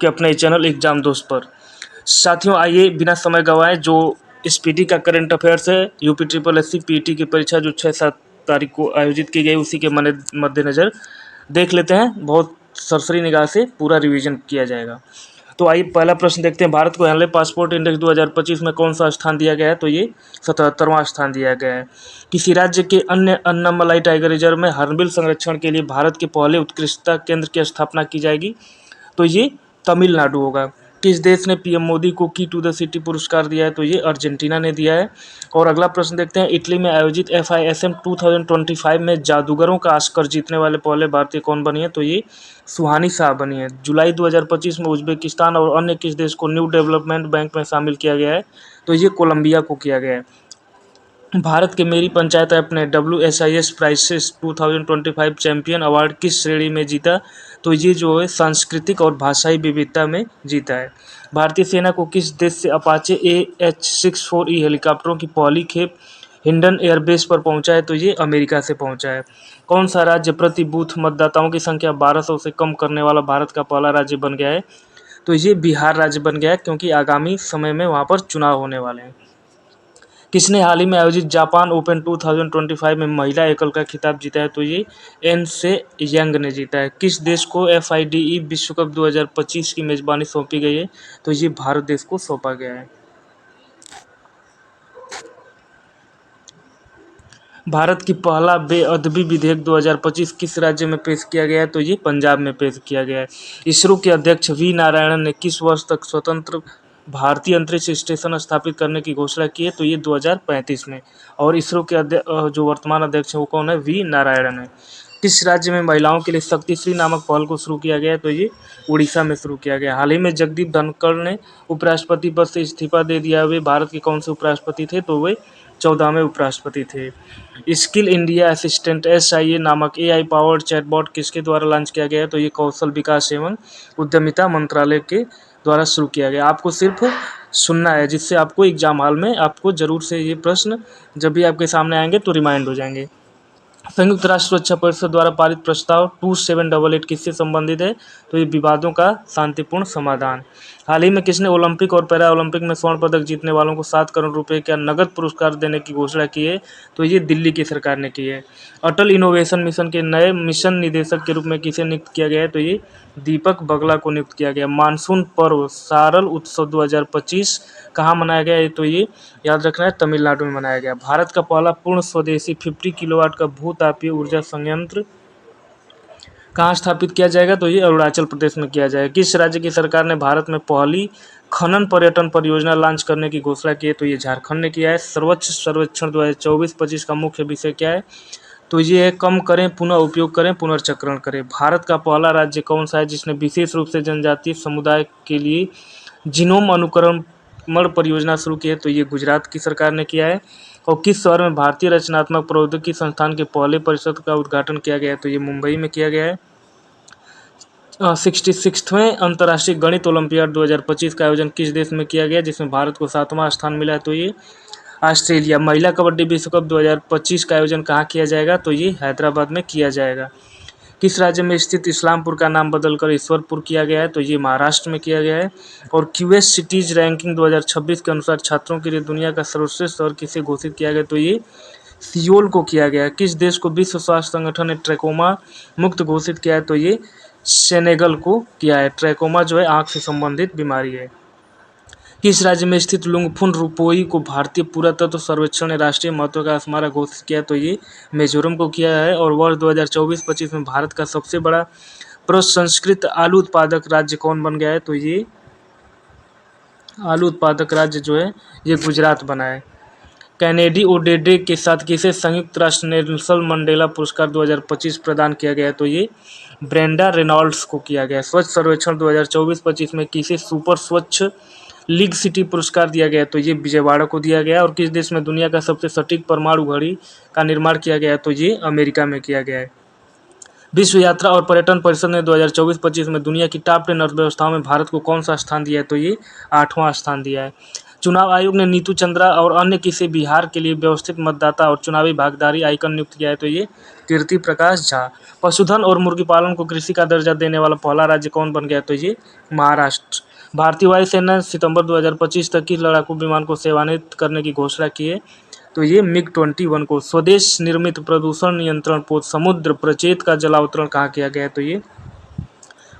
के अपने channel exam दोस्त पर। साथियों आइए बिना समय गंवाए जो इस पीटी का करंट अफेयर्स है, यूपी ट्रिपल एससी पीटी की परीक्षा जो 6-7 तारीख को आयोजित की गई उसी के मद्देनज़र देख लेते हैं। बहुत सरसरी निगाह से पूरा रिवीजन किया जाएगा। तो आइए पहला प्रश्न देखते हैं। भारत को हेनले पासपोर्ट इंडेक्स 2025 में कौन सा स्थान दिया गया है? तो ये 77वां स्थान दिया गया है। किसी राज्य के अन्य अन्नामलाई टाइगर रिजर्व में हॉर्नबिल संरक्षण के लिए भारत के पहले उत्कृष्टता केंद्र की स्थापना की जाएगी? तो ये तमिलनाडु होगा। किस देश ने पीएम मोदी को की टू द सिटी पुरस्कार दिया है? तो ये अर्जेंटीना ने दिया है। और अगला प्रश्न देखते हैं। इटली में आयोजित FISM 2025 में जादूगरों का ऑस्कर जीतने वाले पहले भारतीय कौन बनी है? तो ये सुहानी शाह बनी है। जुलाई 2025 में उज्बेकिस्तान और अन्य किस देश को न्यू डेवलपमेंट बैंक में शामिल किया गया है? तो ये कोलंबिया को किया गया है। भारत के मेरी पंचायत ऐप ने WSIS प्राइसेस 2025 चैंपियन अवार्ड किस श्रेणी में जीता? तो ये जो है सांस्कृतिक और भाषाई विविधता में जीता है। भारतीय सेना को किस देश से अपाचे AH-64E हेलीकॉप्टरों की पहली खेप हिंडन एयरबेस पर पहुंचा है? तो ये अमेरिका से पहुंचा है। कौन सा राज्य प्रति बूथ मतदाताओं की संख्या 1200 से कम करने वाला भारत का पहला राज्य बन गया है? तो ये बिहार राज्य बन गया है, क्योंकि आगामी समय में वहाँ पर चुनाव होने वाले हैं। किसने हाल ही में आयोजित जापान ओपन 2025 में महिला एकल का खिताब जीता है? तो ये एन से यंग ने जीता है। किस देश को FIDE विश्व कप 2025 की मेजबानी सौंपी गई है? तो ये भारत देश को सौंपा गया है। भारत की पहला बेअदबी विधेयक 2025 किस राज्य में पेश किया गया है? तो ये पंजाब में पेश किया गया है। इसरो के अध्यक्ष V नारायणन ने किस वर्ष तक स्वतंत्र भारतीय अंतरिक्ष स्टेशन स्थापित करने की घोषणा की है? तो ये 2035 में। और इसरो के जो वर्तमान अध्यक्ष हैं वो कौन है? V नारायणन है। किस राज्य में महिलाओं के लिए शक्तिश्री नामक पहल को शुरू किया गया है? तो ये उड़ीसा में शुरू किया गया। हाल ही में जगदीप धनखड़ ने उपराष्ट्रपति पद से इस्तीफा दे दिया। वे भारत के कौन से उपराष्ट्रपति थे? तो वे 14वें उपराष्ट्रपति थे। स्किल इंडिया असिस्टेंट SIA नामक AI पावर्ड चैटबॉट किसके द्वारा लॉन्च किया गया है? तो ये कौशल विकास एवं उद्यमिता मंत्रालय के द्वारा शुरू किया गया। आपको सिर्फ सुनना है, जिससे आपको एग्जाम हॉल में आपको जरूर से ये प्रश्न जब भी आपके सामने आएंगे तो रिमाइंड हो जाएंगे। संयुक्त राष्ट्र सुरक्षा परिषद द्वारा पारित प्रस्ताव 2788 किससे संबंधित है? तो ये विवादों का शांतिपूर्ण समाधान। हाल ही में किसने ओलंपिक और पैरा ओलंपिक में स्वर्ण पदक जीतने वालों को 7 करोड़ रुपए का नगद पुरस्कार देने की घोषणा की है? तो ये दिल्ली की सरकार ने की है। अटल इनोवेशन मिशन के नए मिशन निदेशक के रूप में किसे नियुक्त किया गया है? तो ये दीपक बगला को नियुक्त किया गया। मानसून पर्व सारल उत्सव 2025 कहाँ मनाया गया है? तो ये याद रखना है, तमिलनाडु में मनाया गया। भारत का पहला पूर्ण स्वदेशी 50 किलोवाट का भूतापीय ऊर्जा संयंत्र कहाँ स्थापित किया जाएगा? तो ये अरुणाचल प्रदेश में किया जाएगा। किस राज्य की सरकार ने भारत में पहली खनन पर्यटन परियोजना लॉन्च करने की घोषणा की है? तो ये झारखंड ने किया है। सर्वोच्च सर्वेक्षण 2024-25 का मुख्य विषय क्या है? तो ये है कम करें, पुनः उपयोग करें, पुनर्चक्रण करें। भारत का पहला राज्य कौन सा है जिसने विशेष रूप से जनजातीय समुदाय के लिए जीनोम अनुक्रमण परियोजना शुरू की है? तो ये गुजरात की सरकार ने किया है। और किस शहर में भारतीय रचनात्मक प्रौद्योगिकी संस्थान के पहले परिषद का उद्घाटन किया गया है? तो ये मुंबई में किया गया है। 66वें अंतर्राष्ट्रीय गणित ओलंपियाड 2025 का आयोजन किस देश में किया गया जिसमें भारत को 7वां स्थान मिला है? तो ये ऑस्ट्रेलिया। महिला कबड्डी विश्व कप 2025 का आयोजन कहाँ किया जाएगा? तो ये हैदराबाद में किया जाएगा। किस राज्य में स्थित इस्लामपुर का नाम बदलकर ईश्वरपुर किया गया है? तो ये महाराष्ट्र में किया गया है। और QS सिटीज रैंकिंग 2026 के अनुसार छात्रों के लिए दुनिया का सर्वश्रेष्ठ शहर किसे घोषित किया गया? तो ये सियोल को किया गया है। किस देश को विश्व स्वास्थ्य संगठन ने ट्रैकोमा मुक्त घोषित किया है? तो ये सेनेगल को किया है। ट्रैकोमा जो है आंख से संबंधित बीमारी है। किस राज्य में स्थित लुंगफुन रुपोई को भारतीय पुरातत्व सर्वेक्षण ने राष्ट्रीय महत्व का स्मारक घोषित किया? तो ये मिजोरम को किया है। और वर्ष 2024-25 में भारत का सबसे बड़ा प्रसंस्कृत आलू उत्पादक राज्य कौन बन गया है? तो ये आलू उत्पादक राज्य जो है ये गुजरात बना है। कैनेडी ओडेडे के साथ किसे संयुक्त राष्ट्र नेल्सन मंडेला पुरस्कार 2025 प्रदान किया गया? तो ये ब्रेंडा रेनॉल्ड्स को किया गया। स्वच्छ सर्वेक्षण 2024-25 में किसे सुपर स्वच्छ लीग सिटी पुरस्कार दिया गया? तो ये विजयवाड़ा को दिया गया। और किस देश में दुनिया का सबसे सटीक परमाणु घड़ी का निर्माण किया गया? तो ये अमेरिका में किया गया है। विश्व यात्रा और पर्यटन परिषद ने 2024-25 में दुनिया की टॉप 10 अर्थव्यवस्थाओं में भारत को कौन सा स्थान दिया है? तो ये 8वां स्थान दिया है। चुनाव आयोग ने नीतू चंद्रा और अन्य किसी बिहार के लिए व्यवस्थित मतदाता और चुनावी भागीदारी आइकन नियुक्त किया है, तो ये कीर्ति प्रकाश झा। पशुधन और मुर्गी पालन को कृषि का दर्जा देने वाला पहला राज्य कौन बन गया, तो ये महाराष्ट्र। भारतीय वायुसेना ने सितंबर 2025 तक की लड़ाकू विमान को सेवानिवृत्त करने की घोषणा की है, तो ये MiG-21 को। स्वदेश निर्मित प्रदूषण नियंत्रण पोत समुद्र प्रचेत का जलावतरण कहाँ किया गया है, तो ये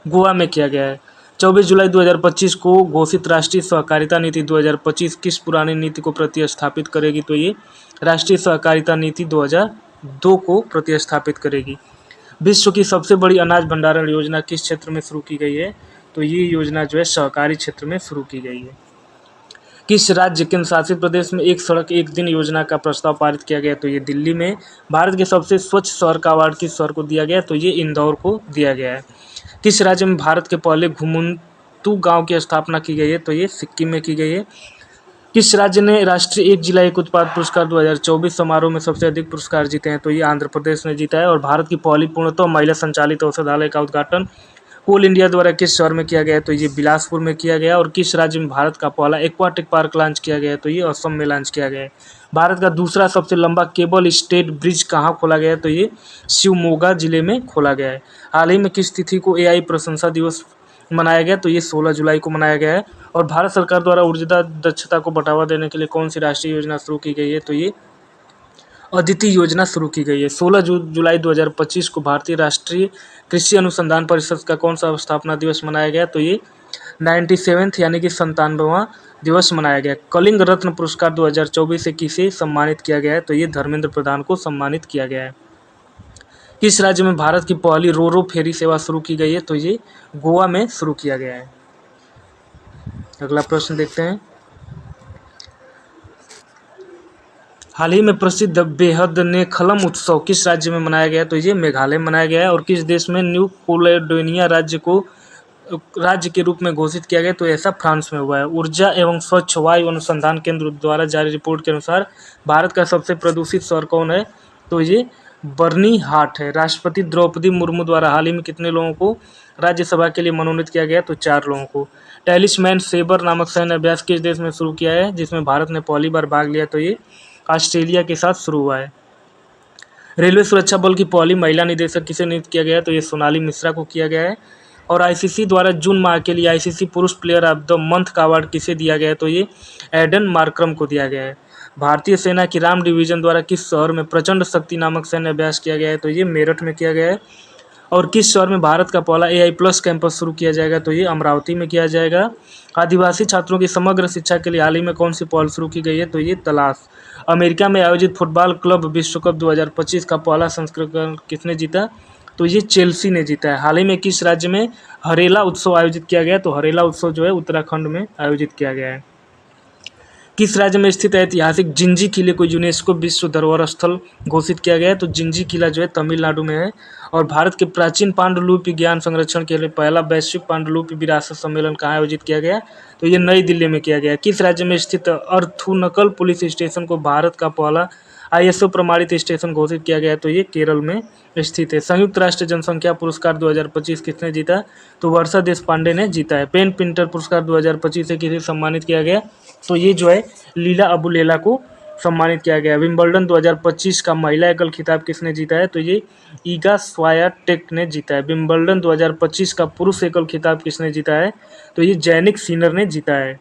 गोवा में किया गया है। 24 जुलाई 2025 को घोषित राष्ट्रीय सहकारिता नीति 2025 किस पुरानी नीति को प्रतिस्थापित करेगी, तो ये राष्ट्रीय सहकारिता नीति 2002 को प्रतिस्थापित करेगी। विश्व की सबसे बड़ी अनाज भंडारण योजना किस क्षेत्र में शुरू की गई है, तो ये योजना जो है सहकारी क्षेत्र में शुरू की गई है। किस राज्य केंद्र शासित प्रदेश में एक सड़क एक दिन योजना का प्रस्ताव पारित किया गया, तो ये दिल्ली में। भारत के सबसे स्वच्छ शहर का अवार्ड किस शहर को दिया गया, तो ये इंदौर को दिया गया है। किस राज्य में भारत के पहले घुमंतू गांव की स्थापना की गई है, तो ये सिक्किम में की गई है। किस राज्य ने राष्ट्रीय एक जिला एक उत्पाद पुरस्कार 2024 समारोह में सबसे अधिक पुरस्कार जीते हैं, तो ये आंध्र प्रदेश ने जीता है। और भारत की पहली पूर्णतः महिला संचालित औषधालय का उद्घाटन कोल इंडिया द्वारा किस शहर में किया गया है, तो ये बिलासपुर में किया गया। और किस राज्य में भारत का पहला एक्वाटिक पार्क लॉन्च किया गया है, तो ये असम में लॉन्च किया गया है। भारत का दूसरा सबसे लंबा केबल स्टेट ब्रिज कहाँ खोला गया है, तो ये शिवमोगा जिले में खोला गया है। हाल ही में किस तिथि को AI प्रशंसा दिवस मनाया गया, तो ये 16 जुलाई को मनाया गया है। और भारत सरकार द्वारा ऊर्जा दक्षता को बढ़ावा देने के लिए कौन सी राष्ट्रीय योजना शुरू की गई है, तो ये अदिति योजना शुरू की गई है। 16 जुलाई 2025 को भारतीय राष्ट्रीय कृषि अनुसंधान परिषद का कौन सा स्थापना दिवस मनाया गया, तो ये 97वां यानी कि 97वां दिवस मनाया गया। कलिंग रत्न पुरस्कार 2024 से किसे सम्मानित किया गया है, तो ये धर्मेंद्र प्रधान को सम्मानित किया गया है। किस राज्य में भारत की पहली रो फेरी सेवा शुरू की गई है, तो ये गोवा में शुरू किया गया है। अगला प्रश्न देखते हैं। हाल ही में प्रसिद्ध बेहदनेखलम उत्सव किस राज्य में मनाया गया, तो ये मेघालय में मनाया गया है। और किस देश में न्यू कैलेडोनिया राज्य के रूप में घोषित किया गया, तो ऐसा फ्रांस में हुआ है। ऊर्जा एवं स्वच्छ वायु अनुसंधान केंद्र द्वारा जारी रिपोर्ट के अनुसार भारत का सबसे प्रदूषित शहर कौन है, तो ये बर्नीहाट है। राष्ट्रपति द्रौपदी मुर्मू द्वारा हाल ही में कितने लोगों को राज्यसभा के लिए मनोनीत किया गया, तो 4 लोगों को। टैलिस्मैन सेबर नामक सैन्य अभ्यास किस देश में शुरू किया है, जिसमें भारत ने पहली बार भाग लिया, तो ये ऑस्ट्रेलिया के साथ शुरू हुआ है। रेलवे सुरक्षा बल की पहली महिला निदेशक किसे नियुक्त किया गया है, तो ये सोनाली मिश्रा को किया गया है। और ICC द्वारा जून माह के लिए ICC पुरुष प्लेयर ऑफ द मंथ का अवार्ड किसे दिया गया है, तो ये एडन मार्क्रम को दिया गया है। भारतीय सेना की राम डिवीजन द्वारा किस शहर में प्रचंड शक्ति नामक सैन्य अभ्यास किया गया है, तो ये मेरठ में किया गया है। और किस शहर में भारत का पहला AI+ कैंपस शुरू किया जाएगा, तो ये अमरावती में किया जाएगा। आदिवासी छात्रों की समग्र शिक्षा के लिए हाल ही में कौन सी पहल शुरू की गई है, तो ये तलाश। अमेरिका में आयोजित फुटबॉल क्लब विश्व कप 2025 का पहला संस्करण किसने जीता, तो ये चेल्सी ने जीता है। हाल ही में किस राज्य में हरेला उत्सव आयोजित किया गया, तो हरेला उत्सव जो है उत्तराखंड में आयोजित किया गया है। किस राज्य में स्थित ऐतिहासिक जिंजी किले को यूनेस्को विश्व धरोहर स्थल घोषित किया गया है, तो जिंजी किला जो है तमिलनाडु में है। और भारत के प्राचीन पांडुलिपि ज्ञान संरक्षण के लिए पहला वैश्विक पांडुलिपि विरासत सम्मेलन कहाँ आयोजित किया गया, तो ये नई दिल्ली में किया गया। किस राज्य में स्थित अर्थुनकल पुलिस स्टेशन को भारत का पहला ISO प्रमाणित स्टेशन घोषित किया गया है, तो ये केरल में स्थित है। संयुक्त राष्ट्र जनसंख्या पुरस्कार 2025 किसने जीता, तो वर्षा देशपांडे ने जीता है। पेन प्रिंटर पुरस्कार 2025 से किसे सम्मानित किया गया, तो ये जो है लीला अबुलेला को सम्मानित किया गया। विंबलडन 2025 का महिला एकल खिताब किसने जीता है, तो ये ईगा स्वायाटेक ने जीता है। विंबलडन 2025 का पुरुष एकल खिताब किसने जीता है, तो ये जैनिक सिनर ने जीता है।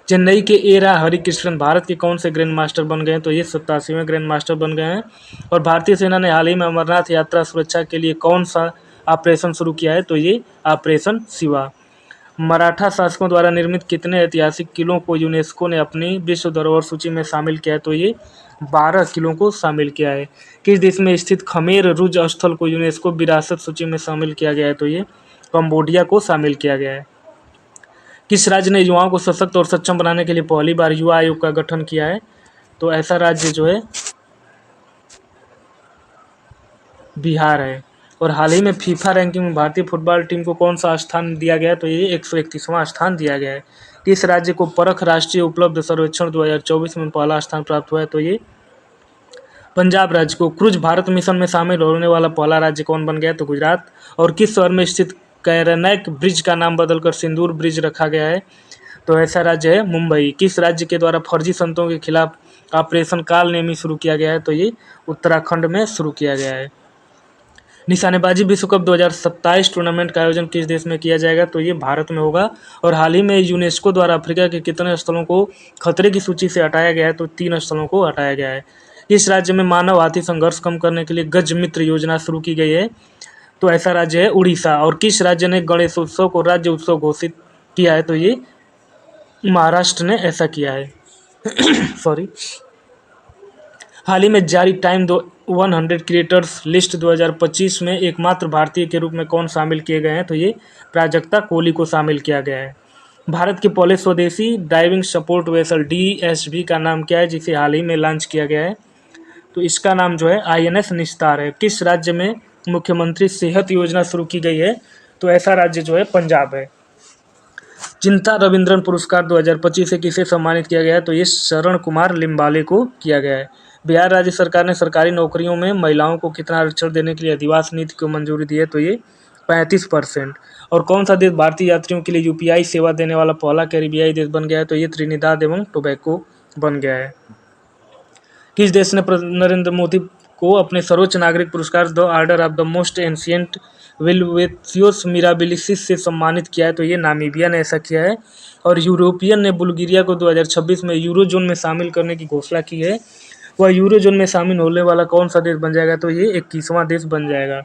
चेन्नई के एरा हरिकृष्णन भारत के कौन से ग्रैंड मास्टर बन गए हैं, तो ये 87वें ग्रैंड मास्टर बन गए हैं। और भारतीय सेना ने हाल ही में अमरनाथ यात्रा सुरक्षा के लिए कौन सा ऑपरेशन शुरू किया है, तो ये ऑपरेशन शिवा। मराठा शासकों द्वारा निर्मित कितने ऐतिहासिक किलों को यूनेस्को ने अपनी विश्व धरोहर सूची में शामिल किया है, तो ये 12 किलों को शामिल किया है। किस देश में स्थित खमेर रुज स्थल को यूनेस्को विरासत सूची में शामिल किया गया है, तो ये कंबोडिया को शामिल किया गया है। किस राज्य ने युवाओं को सशक्त और सक्षम बनाने के लिए पहली बार युवा आयोग का गठन किया है, तो ऐसा राज्य जो है बिहार है। और हाल ही में फीफा रैंकिंग में भारतीय फुटबॉल टीम को कौन सा स्थान दिया गया है, तो ये 131वां स्थान दिया गया है। किस राज्य को परख राष्ट्रीय उपलब्ध सर्वेक्षण 2024 में पहला स्थान प्राप्त हुआ है, तो ये पंजाब राज्य को। क्रूज भारत मिशन में शामिल होने वाला पहला राज्य कौन बन गया, तो गुजरात। और किस शहर में स्थित कैरनैक ब्रिज का नाम बदलकर सिंदूर ब्रिज रखा गया है, तो ऐसा राज्य है मुंबई। किस राज्य के द्वारा फर्जी संतों के खिलाफ ऑपरेशन कालनेमी शुरू किया गया है? तो ये उत्तराखंड में शुरू किया गया है। निशानेबाजी विश्व कप 2027 टूर्नामेंट का आयोजन किस देश में किया जाएगा? तो ये भारत में होगा। और हाल ही में यूनेस्को द्वारा अफ्रीका के कितने स्थलों को खतरे की सूची से हटाया गया है? तो 3 स्थलों को हटाया गया है। इस राज्य में मानव हाथी संघर्ष कम करने के लिए गज मित्र योजना शुरू की गई है। तो ऐसा राज्य है उड़ीसा। और किस राज्य ने गणेशोत्सव को राज्य उत्सव घोषित किया है? तो ये महाराष्ट्र ने ऐसा किया है। सॉरी। हाल ही में जारी टाइम 100 क्रिएटर्स लिस्ट 2025 में एकमात्र भारतीय के रूप में कौन शामिल किए गए हैं? तो ये प्राजक्ता कोहली को शामिल किया गया है। भारत की पहले स्वदेशी डाइविंग सपोर्ट वेसल DSV का नाम क्या है, जिसे हाल ही में लॉन्च किया गया है? तो इसका नाम जो है INS निस्तार है। किस राज्य में मुख्यमंत्री सेहत योजना शुरू की गई है? तो ऐसा राज्य जो है पंजाब है। चिंता रविंद्रन पुरस्कार 2025 से किसे सम्मानित किया गया है? तो ये शरण कुमार लिम्बाले को किया गया है। बिहार राज्य सरकार ने सरकारी नौकरियों में महिलाओं को कितना आरक्षण देने के लिए अधिवास नीति को मंजूरी दी है? तो ये 35%। और कौन सा देश भारतीय यात्रियों के लिए UPI सेवा देने वाला पहला कैरिबियाई देश बन गया है? तो ये त्रिनिदाद एवं टोबैको बन गया है। किस देश ने नरेंद्र मोदी को अपने सर्वोच्च नागरिक पुरस्कार the order of the most ancient Welwitschia Mirabilis से सम्मानित किया है? तो ये नामीबिया ने ऐसा किया है। और यूरोपियन ने बुल्गारिया को 2026 में यूरो जोन में शामिल करने की घोषणा की है। वह यूरो जोन में शामिल होने वाला कौन सा देश बन जाएगा? तो ये 21वां देश बन जाएगा।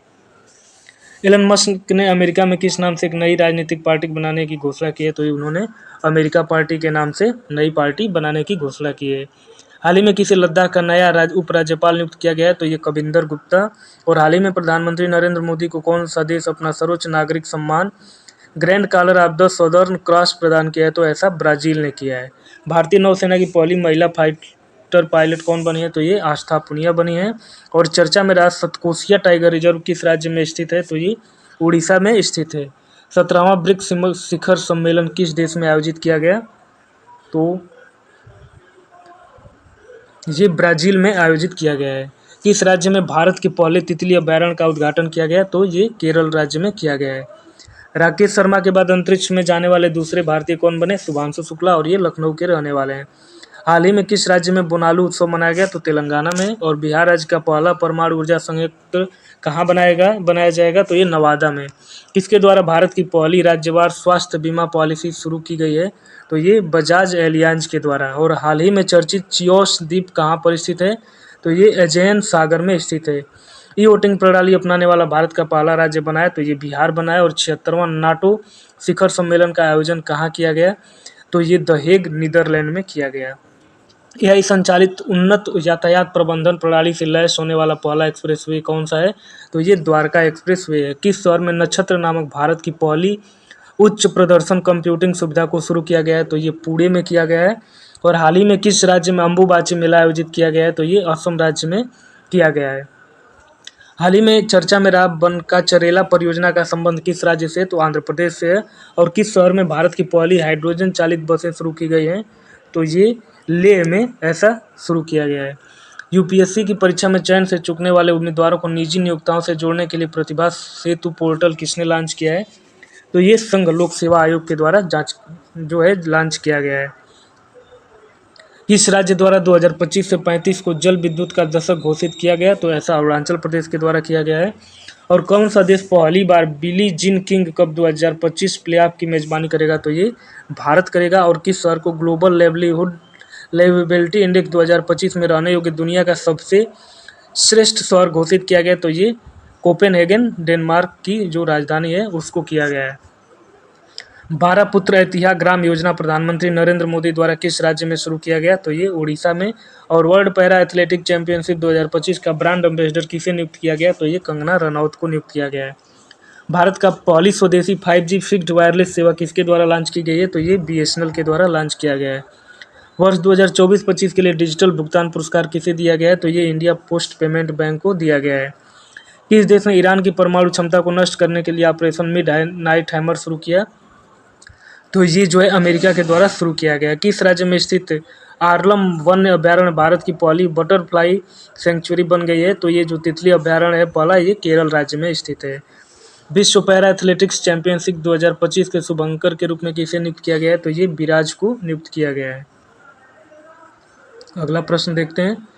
एलन मस्क ने अमेरिका में किस नाम से एक नई राजनीतिक पार्टी बनाने की घोषणा की है? तो ये उन्होंने अमेरिका पार्टी के नाम से नई पार्टी बनाने की घोषणा की है। हाल ही में किसे लद्दाख का नया उपराज्यपाल नियुक्त किया गया है? तो ये कविंदर गुप्ता। और हाल ही में प्रधानमंत्री नरेंद्र मोदी को कौन सा देश अपना सर्वोच्च नागरिक सम्मान Grand Collar of the Southern Cross प्रदान किया है? तो ऐसा ब्राजील ने किया है। भारतीय नौसेना की पहली महिला फाइटर पायलट कौन बनी है? तो ये आस्था पुनिया बनी है। और चर्चा में रहा सतकोसिया टाइगर रिजर्व किस राज्य में स्थित है? तो ये उड़ीसा में स्थित है। 17वां ब्रिक्स शिखर सम्मेलन किस देश में आयोजित किया गया? तो ये ब्राज़ील में आयोजित किया गया है। किस राज्य में भारत के पहले तितली अभयारण्य का उद्घाटन किया गया? तो ये केरल राज्य में किया गया है। राकेश शर्मा के बाद अंतरिक्ष में जाने वाले दूसरे भारतीय कौन बने? शुभांशु शुक्ला। और ये लखनऊ के रहने वाले हैं। हाल ही में किस राज्य में बोनालू उत्सव मनाया गया? तो तेलंगाना में। और बिहार राज्य का पहला परमाणु ऊर्जा संयंत्र कहाँ बनाया जाएगा? तो ये नवादा में। किसके द्वारा भारत की पहली राज्यवार स्वास्थ्य बीमा पॉलिसी शुरू की गई है? तो ये बजाज एलियांज के द्वारा। और हाल ही में चर्चित चियोस द्वीप कहाँ पर स्थित है? तो ये एजेन सागर में स्थित है। ई वोटिंग प्रणाली अपनाने वाला भारत का पहला राज्य बना है? तो ये बिहार बना है। और 76वां नाटो शिखर सम्मेलन का आयोजन कहाँ किया गया? तो ये द हेग नीदरलैंड में किया गया। AI संचालित उन्नत यातायात प्रबंधन प्रणाली से लैस होने वाला पहला एक्सप्रेसवे कौन सा है? तो ये द्वारका एक्सप्रेसवे है। किस शहर में नक्षत्र नामक भारत की पहली उच्च प्रदर्शन कंप्यूटिंग सुविधा को शुरू किया गया है? तो ये पुणे में किया गया है। और हाल ही में किस राज्य में अंबुबाची मेला आयोजित किया गया है? तो ये असम राज्य में किया गया है। हाल ही में चर्चा में रहा बनकाचरेला परियोजना का संबंध किस राज्य से? तो आंध्र प्रदेश से है। और किस शहर में भारत की पहली हाइड्रोजन चालित बसें शुरू की गई हैं? तो ये लेह में ऐसा शुरू किया गया है। UPSC की परीक्षा में चयन से चूकने वाले उम्मीदवारों को निजी नियोक्ताओं से जोड़ने के लिए प्रतिभा सेतु पोर्टल किसने लॉन्च किया है? तो ये संघ लोक सेवा आयोग के द्वारा लॉन्च किया गया है। किस राज्य द्वारा 2025 से 35 को जल विद्युत का दशक घोषित किया गया? तो ऐसा अरुणाचल प्रदेश के द्वारा किया गया है। और कौन सा देश पहली बार Billie Jean King Cup 2025 playoff की मेजबानी करेगा? तो ये भारत करेगा। और किस शहर को ग्लोबल लिवेबिलिटी इंडेक्स 2025 में रहने योग्य दुनिया का सबसे श्रेष्ठ शहर घोषित किया गया? तो ये कोपेनहेगन डेनमार्क की जो राजधानी है उसको किया गया है। 12 पुत्र ऐतिह्य ग्राम योजना प्रधानमंत्री नरेंद्र मोदी द्वारा किस राज्य में शुरू किया गया? तो ये उड़ीसा में। और वर्ल्ड पैरा एथलेटिक चैंपियनशिप 2025 का ब्रांड एम्बेसडर किसे नियुक्त किया गया? तो ये कंगना रनौत को नियुक्त किया गया है। भारत का पहली स्वदेशी 5G फिक्स्ड वायरलेस सेवा किसके द्वारा लॉन्च की गई है? तो ये BSNL के द्वारा लॉन्च किया गया है। वर्ष 2024-25 के लिए डिजिटल भुगतान पुरस्कार किसे दिया गया है? तो ये इंडिया पोस्ट पेमेंट बैंक को दिया गया है। किस देश ने ईरान की परमाणु क्षमता को नष्ट करने के लिए ऑपरेशन मिडनाइट हैमर शुरू किया? तो ये अमेरिका के द्वारा शुरू किया गया। किस राज्य में स्थित आर्लम वन्य अभयारण्य भारत की पहली बटरफ्लाई सेंचुरी बन गई है? तो ये जो तितली अभयारण्य है पहला, ये केरल राज्य में स्थित है। विश्व पैरा एथलेटिक्स चैंपियनशिप 2025 के शुभंकर के रूप में किसे नियुक्त किया गया है? तो ये विराज को नियुक्त किया गया है। अगला प्रश्न देखते हैं।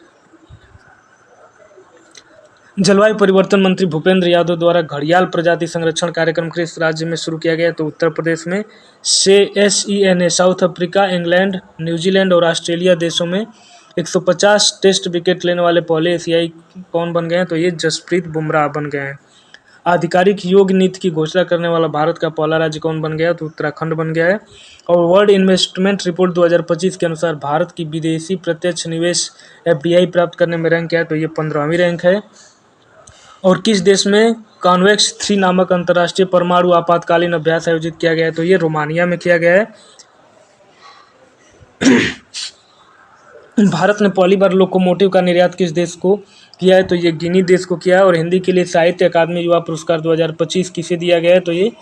जलवायु परिवर्तन मंत्री भूपेंद्र यादव द्वारा घड़ियाल प्रजाति संरक्षण कार्यक्रम किस राज्य में शुरू किया गया? तो उत्तर प्रदेश में। SENA south Africa, England, New Zealand और ऑस्ट्रेलिया देशों में 150 टेस्ट विकेट लेने वाले पहले एशियाई कौन बन गए हैं? तो ये जसप्रीत बुमराह बन गए हैं। आधिकारिक योग नीति की घोषणा करने वाला भारत का पहला राज्य कौन बन गया? तो उत्तराखंड बन गया है। और वर्ल्ड इन्वेस्टमेंट रिपोर्ट 2025 के अनुसार भारत की विदेशी प्रत्यक्ष निवेश FDI प्राप्त करने में रैंक क्या है? तो ये 15वीं रैंक है। और किस देश में कॉन्वेक्स 3 नामक अंतर्राष्ट्रीय परमाणु आपातकालीन अभ्यास आयोजित किया गया है? तो ये रोमानिया में किया गया है। भारत ने पहली बार लोकोमोटिव का निर्यात किस देश को किया है? तो ये गिनी देश को किया है। और हिंदी के लिए साहित्य अकादमी युवा पुरस्कार 2025 किसे दिया गया है? तो ये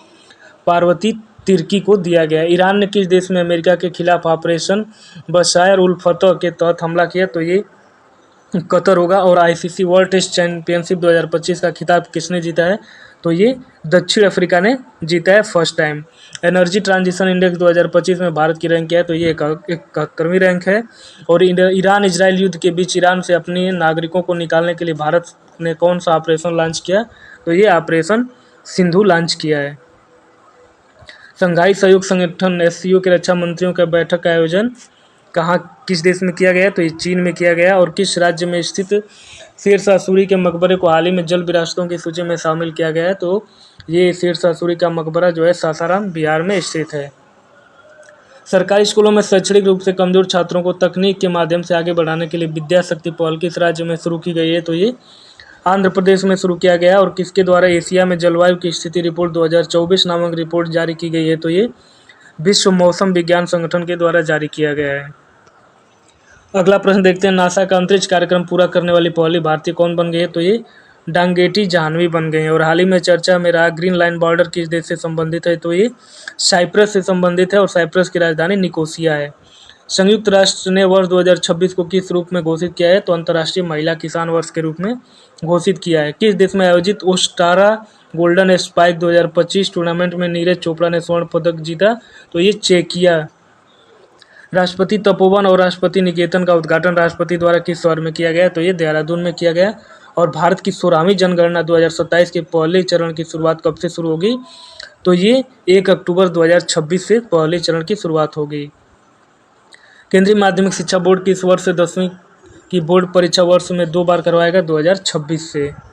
पार्वती तिर्की को दिया गया है। ईरान ने किस देश में अमेरिका के खिलाफ ऑपरेशन बशायर उल फतह के तहत हमला किया? तो ये कतर होगा। और ICC वर्ल्ड टेस्ट चैंपियनशिप 2025 का खिताब किसने जीता है? तो ये दक्षिण अफ्रीका ने जीता है first time. Energy transition index 2025 में भारत की रैंक क्या है? तो ये 71वीं रैंक है। और ईरान इजराइल युद्ध के बीच ईरान से अपने नागरिकों को निकालने के लिए भारत ने कौन सा ऑपरेशन लॉन्च किया? तो ये ऑपरेशन सिंधु लॉन्च किया है। संघाई सहयोग संगठन SCO के रक्षा मंत्रियों का बैठक का आयोजन कहाँ किस देश में किया गया? तो ये चीन में किया गया। और किस राज्य में स्थित शेरशाह सूरी के मकबरे को हाल ही में जल विरासतों की सूची में शामिल किया गया है? तो ये शेरशाह सूरी का मकबरा जो है सासाराम बिहार में स्थित है। सरकारी स्कूलों में शैक्षणिक रूप से कमजोर छात्रों को तकनीक के माध्यम से आगे बढ़ाने के लिए विद्या शक्ति पहल किस राज्य में शुरू की गई है? तो ये आंध्र प्रदेश में शुरू किया गया। और किसके द्वारा एशिया में जलवायु की स्थिति रिपोर्ट 2024 नामक रिपोर्ट जारी की गई है? तो ये विश्व मौसम विज्ञान संगठन के द्वारा जारी किया गया है। अगला प्रश्न देखते हैं। नासा का अंतरिक्ष कार्यक्रम पूरा करने वाली पहली भारतीय कौन बन गई है? तो ये डांगेटी जाह्नवी बन गए हैं। और हाल ही में चर्चा में रहा ग्रीन लाइन बॉर्डर किस देश से संबंधित है? तो ये साइप्रस से संबंधित है। और साइप्रस की राजधानी निकोसिया है। संयुक्त राष्ट्र ने वर्ष 2026 को किस रूप में घोषित किया है? तो अंतर्राष्ट्रीय महिला किसान वर्ष के रूप में घोषित किया है। किस देश में आयोजित ओस्टारा गोल्डन स्पाइक 2025 टूर्नामेंट में नीरज चोपड़ा ने स्वर्ण पदक जीता? तो ये चेकिया। राष्ट्रपति तपोवन और राष्ट्रपति निकेतन का उद्घाटन राष्ट्रपति द्वारा किस शहर में किया गया? तो ये देहरादून में किया गया। और भारत की 16वीं जनगणना 2027 के पहले चरण की शुरुआत कब से शुरू होगी? तो ये 1 अक्टूबर 2026 से पहले चरण की शुरुआत होगी। केंद्रीय माध्यमिक शिक्षा बोर्ड किस वर्ष से 10वीं की बोर्ड परीक्षा वर्ष में 2 बार करवाएगा? 2026 से।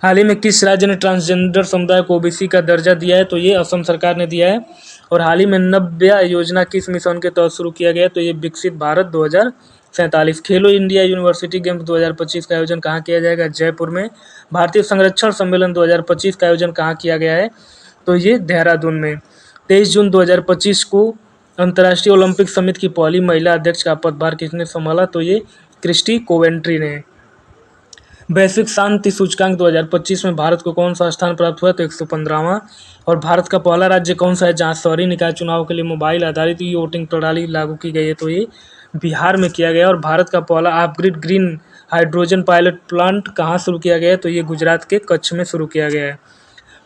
हाल ही में किस राज्य ने ट्रांसजेंडर समुदाय को OBC का दर्जा दिया है? तो ये असम सरकार ने दिया है। और हाल ही में नव्या योजना किस मिशन के तहत शुरू किया गया? तो ये विकसित भारत 2047। खेलो इंडिया यूनिवर्सिटी गेम्स 2025 का आयोजन कहाँ किया जाएगा? जयपुर में। भारतीय संरक्षण सम्मेलन 2025 का आयोजन कहाँ किया गया है? तो ये देहरादून में। 23 जून 2025 को अंतर्राष्ट्रीय ओलंपिक समिति की पहली महिला अध्यक्ष का पदभार किसने संभाला? तो ये क्रिस्टी कोवेंट्री ने। वैश्विक शांति सूचकांक 2025 में भारत को कौन सा स्थान प्राप्त हुआ? तो 115वां। और भारत का पहला राज्य कौन सा है जहां शहरी निकाय चुनाव के लिए मोबाइल आधारित ई वोटिंग प्रणाली लागू की गई है? तो ये बिहार में किया गया। और भारत का पहला off-grid green hydrogen pilot plant कहाँ शुरू किया गया है? तो ये गुजरात के कच्छ में शुरू किया गया है।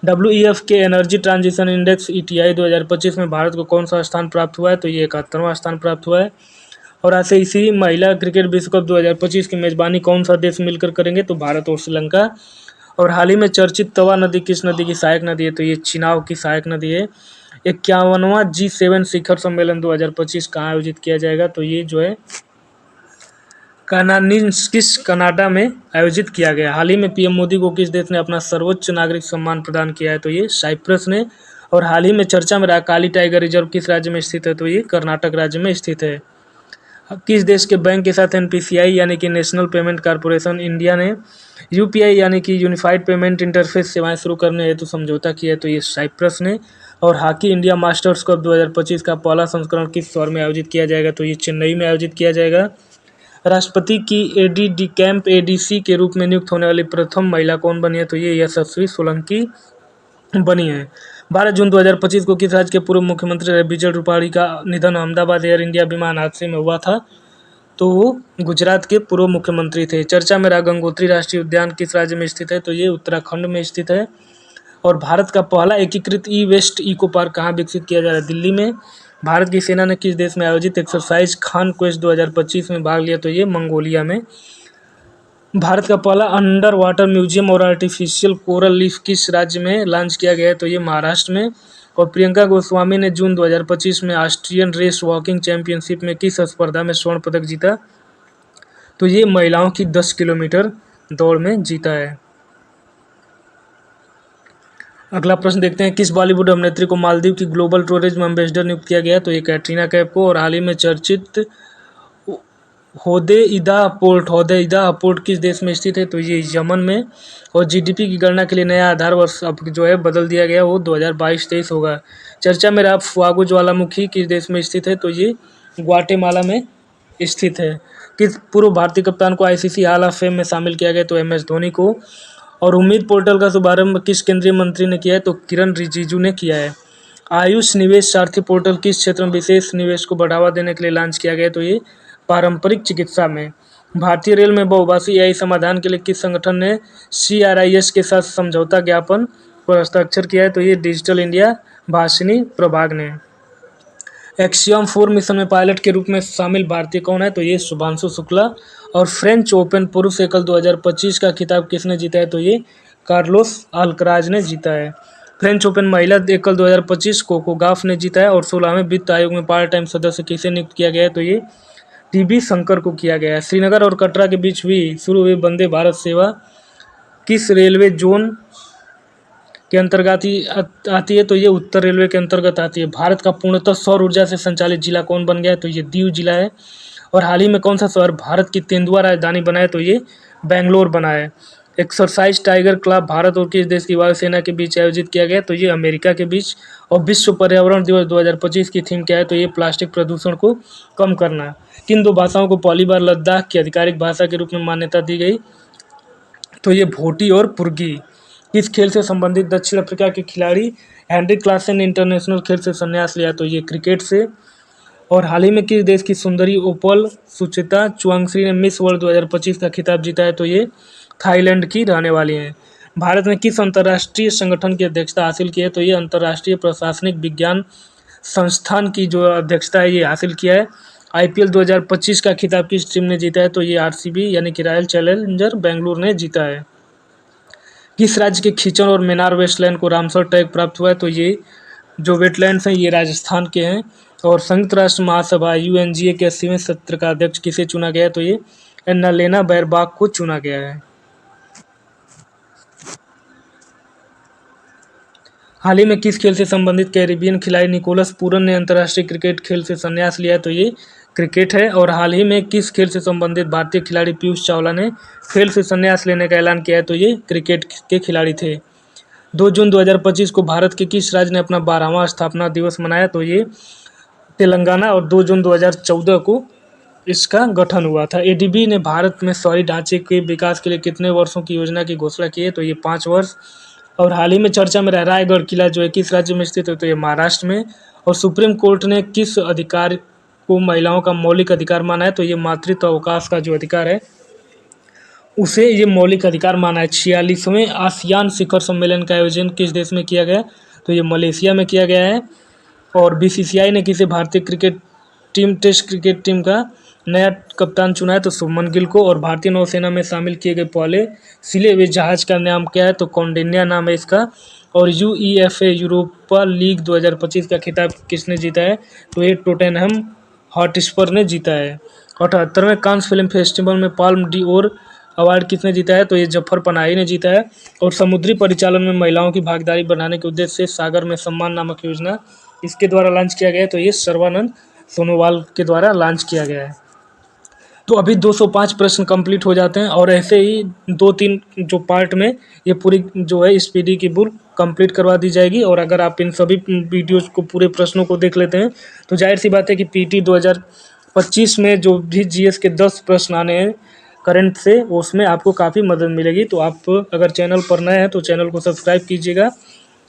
WEF के एनर्जी ट्रांजिशन इंडेक्स ETI 2025 में भारत को कौन सा स्थान प्राप्त हुआ है? तो ये 71वां स्थान प्राप्त हुआ है। और ऐसे इसी महिला क्रिकेट विश्व कप 2025 की मेजबानी कौन सा देश मिलकर करेंगे? तो भारत और श्रीलंका। और हाल ही में चर्चित तवा नदी किस नदी की सहायक नदी है? तो ये चिनाब की सहायक नदी है। 51वां G7 शिखर सम्मेलन 2025 कहाँ आयोजित किया जाएगा? तो ये जो है कानानिस्किस कनाडा में आयोजित किया गया। हाल ही में PM मोदी को किस देश ने अपना सर्वोच्च नागरिक सम्मान प्रदान किया है? तो ये साइप्रस ने। और हाल ही में चर्चा में रहा काली टाइगर रिजर्व किस राज्य में स्थित है? तो ये कर्नाटक राज्य में स्थित है। किस देश के बैंक के साथ NPCI यानी कि नेशनल पेमेंट कॉर्पोरेशन इंडिया ने UPI यानी कि यूनिफाइड पेमेंट इंटरफेस सेवाएं शुरू करने हेतु समझौता किया है? तो ये साइप्रस ने। और हॉकी इंडिया मास्टर्स कप 2025 का पहला संस्करण किस शहर में आयोजित किया जाएगा? तो ये चेन्नई में आयोजित किया जाएगा। राष्ट्रपति की AD कैंप ADC के रूप में नियुक्त होने वाली प्रथम महिला कौन बनी है? तो ये यशस्वी सोलंकी बनी है। 12 जून 2025 को किस राज्य के पूर्व मुख्यमंत्री विजय रूपाणी का निधन अहमदाबाद एयर इंडिया विमान हादसे में हुआ था? तो वो गुजरात के पूर्व मुख्यमंत्री थे। चर्चा में रहा गंगोत्री राष्ट्रीय उद्यान किस राज्य में स्थित है, तो ये उत्तराखंड में स्थित है। और भारत का पहला एकीकृत ई वेस्ट इको पार्क कहाँ विकसित किया जा रहा है, दिल्ली में। भारत की सेना ने किस देश में आयोजित एक्सरसाइज खान क्वेस्ट 2025 में भाग लिया, तो ये मंगोलिया में। भारत का पहला अंडर वाटर म्यूजियम और आर्टिफिशियल कोरल लीफ किस राज्य में लॉन्च किया गया है, तो ये महाराष्ट्र में। और प्रियंका गोस्वामी ने जून 2025 में ऑस्ट्रियन रेस वॉकिंग चैंपियनशिप में किस स्पर्धा में स्वर्ण पदक जीता, तो ये महिलाओं की 10 किलोमीटर दौड़ में जीता है। अगला प्रश्न देखते हैं, किस बॉलीवुड अभिनेत्री को मालदीव की ग्लोबल टूरिज्म एम्बेसडर नियुक्त किया गया, तो ये कैटरीना कैफ को। और हाल ही में चर्चित होदेइदा पोर्ट किस देश में स्थित है, तो ये यमन में। और जीडीपी की गणना के लिए नया आधार वर्ष अब जो है बदल दिया गया, वो 2022-23 होगा। चर्चा में रहा फुआगो ज्वालामुखी किस देश में स्थित है, तो ये ग्वाटेमाला में स्थित है। किस पूर्व भारतीय कप्तान को आईसीसी हॉल ऑफ फेम में शामिल किया गया, तो एमएस धोनी को। और उम्मीद पोर्टल का शुभारंभ किस केंद्रीय मंत्री ने किया है, तो किरण रिजिजू ने किया है। आयुष निवेश सारथी पोर्टल किस क्षेत्र में विशेष निवेश को बढ़ावा देने के लिए लॉन्च किया गया है, तो ये पारंपरिक चिकित्सा में। भारतीय रेल में बहुभाषी एआई समाधान के लिए किस संगठन ने सीआरआईएस के साथ समझौता ज्ञापन पर हस्ताक्षर किया है, तो ये डिजिटल इंडिया भाषिनी प्रभाग ने। एक्सियम 4 मिशन में पायलट के रूप में शामिल भारतीय कौन है, तो ये शुभांशु शुक्ला। और फ्रेंच ओपन पुरुष एकल 2025 का खिताब किसने जीता है, तो ये कार्लोस अल्कराज ने जीता है। फ्रेंच ओपन महिला एकल 2025 कोको गाफ ने जीता है। और 16वें वित्त आयोग में पार्ट टाइम सदस्य किसे नियुक्त किया गया है, तो ये टीबी शंकर को किया गया है। श्रीनगर और कटरा के बीच हुई शुरू हुई वंदे भारत सेवा किस रेलवे जोन के अंतर्गत आती है, तो ये उत्तर रेलवे के अंतर्गत आती है। भारत का पूर्णतः सौर ऊर्जा से संचालित जिला कौन बन गया है, तो ये दीव जिला है। और हाल ही में कौन सा शहर भारत की तेंदुआ राजधानी बना है, तो ये बेंगलोर बना है। एक्सरसाइज टाइगर क्लब भारत और किस देश की वायुसेना के बीच आयोजित किया गया, तो ये अमेरिका के बीच। और विश्व पर्यावरण दिवस 2025 की थीम क्या है, तो ये प्लास्टिक प्रदूषण को कम करना। किन दो भाषाओं को पहली बार लद्दाख की आधिकारिक भाषा के रूप में मान्यता दी गई, तो ये भोटी और पुर्गी। किस खेल से संबंधित दक्षिण अफ्रीका के खिलाड़ी हेनरिक क्लासन ने इंटरनेशनल खेल से संन्यास लिया, तो ये क्रिकेट से। और हाल ही में किस देश की सुंदरी ओपल सुचिता चुआंगसी ने मिस वर्ल्ड 2025 का खिताब जीता है, तो ये थाईलैंड की रहने वाली हैं। भारत ने किस अंतर्राष्ट्रीय संगठन की अध्यक्षता हासिल की है, तो ये अंतर्राष्ट्रीय प्रशासनिक विज्ञान संस्थान की जो अध्यक्षता है ये हासिल किया है। आईपीएल 2025 का खिताब किस टीम ने जीता है, तो ये आरसीबी यानी कि रॉयल चैलेंजर बेंगलुरु ने जीता है। किस राज्य के खींचन और मेनार वेस्टलैंड को रामसर टैग प्राप्त हुआ है, तो ये जो वेटलैंड्स हैं ये राजस्थान के हैं। और संयुक्त राष्ट्र महासभा यूएनजीए के 80वें सत्र का अध्यक्ष किसे चुना गया है, तो ये एन्नालेना बैरबाक को चुना गया है। हाल ही में किस खेल से संबंधित कैरिबियन खिलाड़ी निकोलस पूरन ने अंतर्राष्ट्रीय क्रिकेट खेल से संन्यास लिया है, तो ये क्रिकेट है। और हाल ही में किस खेल से संबंधित भारतीय खिलाड़ी पीयूष चावला ने खेल से संन्यास लेने का ऐलान किया है, तो ये क्रिकेट के खिलाड़ी थे। 2 जून 2025 को भारत के किस राज्य ने अपना 12वां स्थापना दिवस मनाया, तो ये तेलंगाना। और 2 जून 2014 को इसका गठन हुआ था। एडीबी ने भारत में शहरी ढांचे के विकास के लिए कितने वर्षों की योजना की घोषणा की है, तो ये 5 वर्ष। और हाल ही में चर्चा में रहा रायगढ़ किला जो है किस राज्य में स्थित है, तो ये महाराष्ट्र में। और सुप्रीम कोर्ट ने किस अधिकार को महिलाओं का मौलिक अधिकार माना है, तो ये मातृत्व अवकाश का जो अधिकार है उसे ये मौलिक अधिकार माना है। 46वें आसियान शिखर सम्मेलन का आयोजन किस देश में किया गया, तो ये मलेशिया में किया गया है। और बीसीसीआई ने किसे भारतीय cricket team test cricket team का नया कप्तान चुना है, तो शुभमन गिल को। और भारतीय नौसेना में शामिल किए गए पहले सिले हुए जहाज का नाम क्या है, तो कौंडिन्या नाम है इसका। और यूईएफए यूरोपा लीग 2025 का खिताब किसने जीता है, तो ये टोटेनहम हॉटस्पर ने जीता है। 78वें कांस फिल्म फेस्टिवल में पाल्म डी ओर अवार्ड किसने जीता है, तो ये जफर पनाही ने जीता है। और समुद्री परिचालन में महिलाओं की भागीदारी बढ़ाने के उद्देश्य से सागर में सम्मान नामक योजना इसके द्वारा लॉन्च किया गया है, तो ये सर्बानंद सोनोवाल के द्वारा लॉन्च किया गया है। तो अभी 205 प्रश्न कंप्लीट हो जाते हैं और ऐसे ही 2-3 जो पार्ट में ये पूरी जो है स्पीडी की बुक कंप्लीट करवा दी जाएगी। और अगर आप इन सभी वीडियोज़ को पूरे प्रश्नों को देख लेते हैं तो जाहिर सी बात है कि पीटी 2025 में जो भी जीएस के 10 प्रश्न आने हैं करंट से उसमें आपको काफ़ी मदद मिलेगी। तो आप अगर चैनल पर नए हैं तो चैनल को सब्सक्राइब कीजिएगा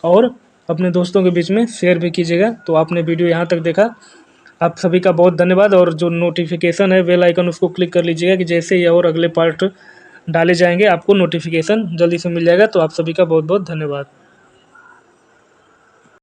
और अपने दोस्तों के बीच में शेयर भी कीजिएगा। तो आपने वीडियो यहाँ तक देखा, आप सभी का बहुत धन्यवाद, और जो नोटिफिकेशन है बेल आइकन उसको क्लिक कर लीजिएगा कि जैसे ही और अगले पार्ट डाले जाएंगे आपको नोटिफिकेशन जल्दी से मिल जाएगा। तो आप सभी का बहुत बहुत धन्यवाद।